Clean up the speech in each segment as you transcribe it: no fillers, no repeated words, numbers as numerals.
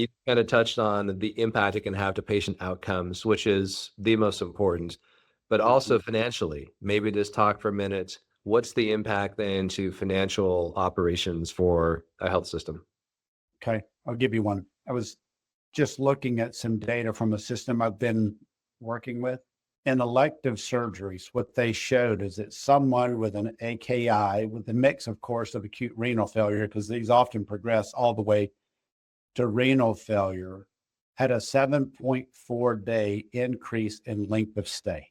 You kind of touched on the impact it can have to patient outcomes, which is the most important, but also financially. Maybe just talk for a minute. What's the impact then to financial operations for a health system? Okay, I'll give you one. I was just looking at some data from a system I've been working with. In elective surgeries, what they showed is that someone with an AKI, with a mix, of course, of acute renal failure, because these often progress all the way to renal failure, had a 7.4-day increase in length of stay.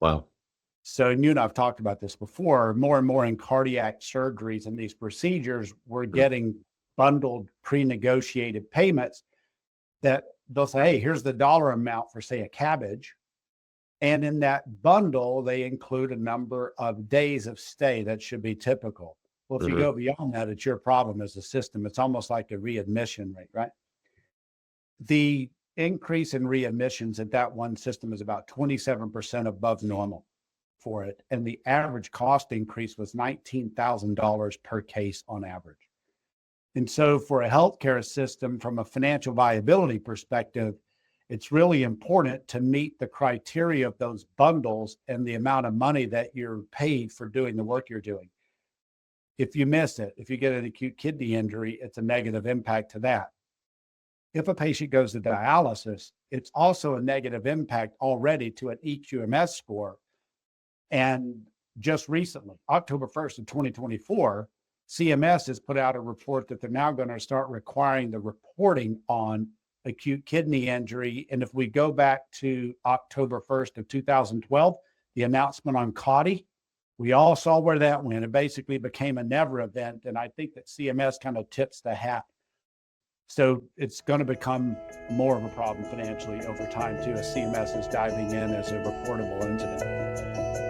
Wow. So, and you and I've talked about this before, more and more in cardiac surgeries and these procedures, we're getting bundled pre-negotiated payments that they'll say, hey, here's the dollar amount for, say, a cabbage. And in that bundle, they include a number of days of stay that should be typical. Well, if you go beyond that, it's your problem as a system. It's almost like a readmission rate, right? The increase in readmissions at that one system is about 27% above normal for it. And the average cost increase was $19,000 per case on average. And so for a healthcare system, from a financial viability perspective, it's really important to meet the criteria of those bundles and the amount of money that you're paid for doing the work you're doing. If you miss it, if you get an acute kidney injury, it's a negative impact to that. If a patient goes to dialysis, it's also a negative impact already to an EQMS score. And just recently, October 1st of 2024, CMS has put out a report that they're now going to start requiring the reporting on acute kidney injury. And if we go back to October 1st of 2012, the announcement on CAUTI, we all saw where that went. It basically became a never event. And I think that CMS kind of tips the hat. So it's going to become more of a problem financially over time too, as CMS is diving in as a reportable incident.